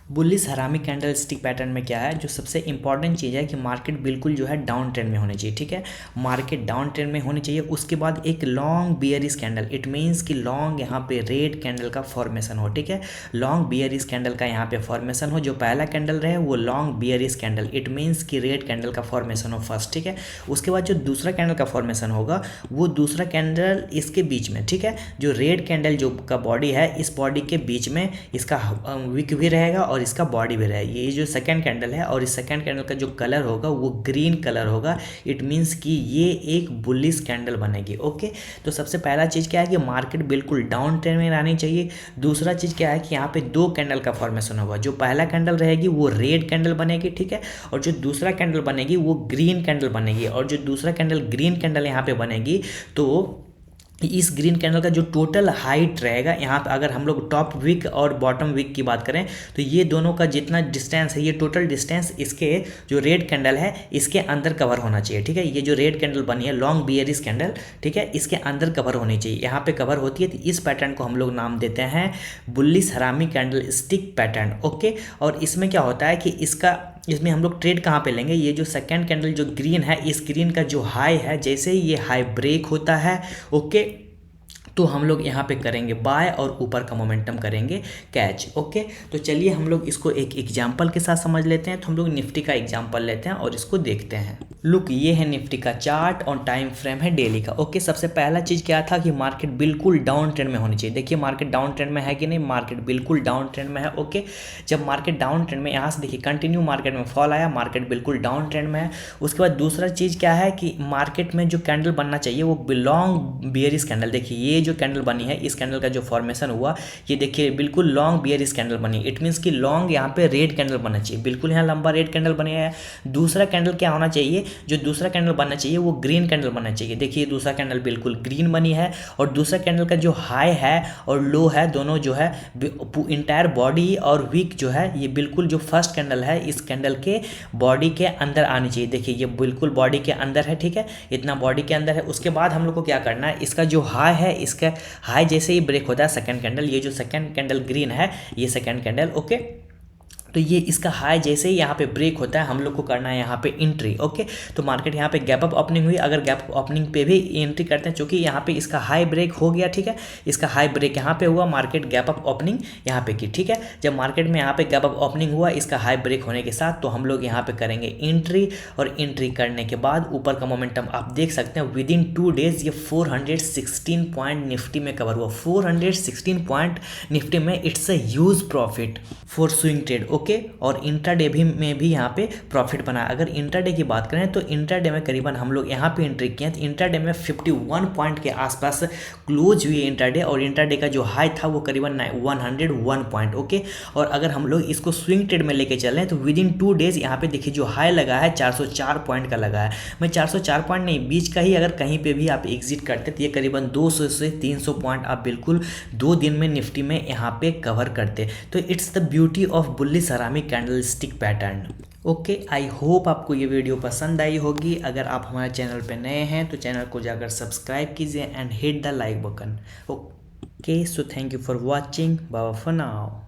Bullish हरामी candle stick pattern में क्या है, जो सबसे इंपॉर्टेंट चीज़ है कि मार्केट बिल्कुल जो है डाउन ट्रेंड में होनी चाहिए। ठीक है, मार्केट डाउन ट्रेंड में होनी चाहिए। उसके बाद एक long bearish candle, it means कि लॉन्ग यहाँ पे रेड कैंडल का फॉर्मेशन हो। ठीक है, लॉन्ग बियरिश कैंडल का यहाँ पे फॉर्मेशन हो। जो पहला कैंडल रहे वो long bearish candle, it means कि रेड कैंडल का फॉर्मेशन हो फर्स्ट। ठीक है, उसके बाद जो दूसरा कैंडल का फॉर्मेशन होगा वो दूसरा कैंडल इसके बीच में, ठीक है, जो रेड कैंडल जो का बॉडी है इस बॉडी के बीच में इसका विक भी रहेगा और इसका बॉडी भी रहेगा। ये जो सेकंड कैंडल है और इस सेकंड कैंडल का जो कलर होगा वो ग्रीन कलर होगा। इट मीन्स कि ये एक बुलिश कैंडल बनेगी। ओके, तो सबसे पहला चीज़ क्या है कि मार्केट बिल्कुल डाउन ट्रेंड में रहनी चाहिए। दूसरा चीज़ क्या है कि यहाँ पे दो कैंडल का फॉर्मेशन होगा। जो पहला कैंडल रहेगी वो रेड कैंडल बनेगी, ठीक है, और जो दूसरा कैंडल बनेगी वो ग्रीन कैंडल बनेगी। और जो दूसरा कैंडल ग्रीन कैंडल यहाँ पे बनेगी तो इस ग्रीन कैंडल का जो टोटल हाइट रहेगा यहाँ पे, अगर हम लोग टॉप विक और बॉटम विक की बात करें तो ये दोनों का जितना डिस्टेंस है, ये टोटल डिस्टेंस इसके जो रेड कैंडल है इसके अंदर कवर होना चाहिए। ठीक है, ये जो रेड कैंडल बनी है लॉन्ग बियरिश कैंडल, ठीक है, इसके अंदर कवर होनी चाहिए। यहाँ पे कवर होती है तो इस पैटर्न को हम लोग नाम देते हैं बुलिश हरामी कैंडल स्टिक पैटर्न। ओके, और इसमें क्या होता है कि इसमें हम लोग ट्रेड कहाँ पे लेंगे, ये जो सेकंड कैंडल जो ग्रीन है इस ग्रीन का जो हाई है, जैसे ही ये हाई ब्रेक होता है ओके, तो हम लोग यहाँ पे करेंगे बाय और ऊपर का मोमेंटम करेंगे कैच। ओके, तो चलिए हम लोग इसको एक एग्जांपल के साथ समझ लेते हैं। तो हम लोग निफ्टी का एग्जांपल लेते हैं और इसको देखते हैं। लुक, ये है निफ्टी का चार्ट और टाइम फ्रेम है डेली का। ओके, सबसे पहला चीज़ क्या था कि मार्केट बिल्कुल डाउन ट्रेंड में होनी चाहिए। देखिए मार्केट डाउन ट्रेंड में है कि नहीं, मार्केट बिल्कुल डाउन ट्रेंड में है। ओके, जब मार्केट डाउन ट्रेंड में, यहाँ से देखिए कंटिन्यू मार्केट में फॉल आया, मार्केट बिल्कुल डाउन ट्रेंड में है। उसके बाद दूसरा चीज़ क्या है कि मार्केट में जो कैंडल बनना चाहिए वो लॉन्ग बियरिश कैंडल। देखिए ये जो कैंडल बनी है इस कैंडल का जो फॉर्मेशन हुआ ये देखिए बिल्कुल लॉन्ग बियरिश कैंडल बनी। इट मीन्स कि लॉन्ग यहाँ पे रेड कैंडल बनना चाहिए, बिल्कुल यहाँ लंबा रेड कैंडल बनेगा है। दूसरा कैंडल क्या होना चाहिए, जो दूसरा कैंडल बनना चाहिए वो ग्रीन कैंडल बनना चाहिए। देखिए दूसरा कैंडल बिल्कुल ग्रीन बनी है और दूसरा कैंडल का जो हाई है और लो है दोनों जो है इंटायर बॉडी और वीक जो है ये बिल्कुल जो फर्स्ट कैंडल है इस कैंडल के बॉडी के अंदर आनी चाहिए। देखिए ये बिल्कुल बॉडी के अंदर है, ठीक है, इतना बॉडी के अंदर है। उसके बाद हम लोग को क्या करना है, इसका जो हाई है, इसका हाई जैसे ही ब्रेक होता है सेकंड कैंडल, ये जो सेकंड कैंडल ग्रीन है ये सेकंड कैंडल, ओके, तो ये इसका हाई जैसे ही यहाँ पे ब्रेक होता है हम लोग को करना है यहाँ पे एंट्री। ओके, तो मार्केट यहाँ पे गैप अप ओपनिंग हुई, अगर गैप अप ओपनिंग पे भी एंट्री करते हैं क्योंकि यहाँ पे इसका हाई ब्रेक हो गया, ठीक है, इसका हाई ब्रेक यहाँ पे हुआ, मार्केट गैप अप ओपनिंग यहाँ पे की, ठीक है। जब मार्केट में यहाँ पे गैप अप ओपनिंग हुआ इसका हाई ब्रेक होने के साथ तो हम लोग यहाँ पे करेंगे एंट्री, और एंट्री करने के बाद ऊपर का मोमेंटम आप देख सकते हैं विद इन 2 डेज ये 416 पॉइंट निफ्टी में कवर हुआ। 416 पॉइंट निफ्टी में, it's a huge profit for swing trade. Okay, और इंट्राडे में भी यहाँ पे प्रॉफिट बना। अगर इंट्राडे की बात करें तो इंट्राडे में करीबन हम लोग यहाँ पे एंट्री किए तो इंट्राडे में 51 पॉइंट के आसपास क्लोज हुई इंट्राडे, और इंट्राडे का जो हाई था वो करीबन 101 पॉइंट। ओके, और अगर हम लोग इसको स्विंग ट्रेड में लेके चलें तो विद इन 2 डेज यहाँ पे देखिए जो हाई लगा है 404 पॉइंट का लगा है। मैं 404 पॉइंट नहीं, बीच का ही अगर कहीं पे भी आप एग्जिट करते तो ये करीबन 200 से 300 पॉइंट आप बिल्कुल 2 दिन में निफ्टी में यहाँ पे कवर करते। तो it's the beauty of bullish हरामी candle stick pattern. Okay, I hope आपको ये वीडियो पसंद आई होगी। अगर आप हमारे चैनल पे नए हैं तो चैनल को जाकर सब्सक्राइब कीजिए and hit the like button. Okay, so thank you for watching, bye for now.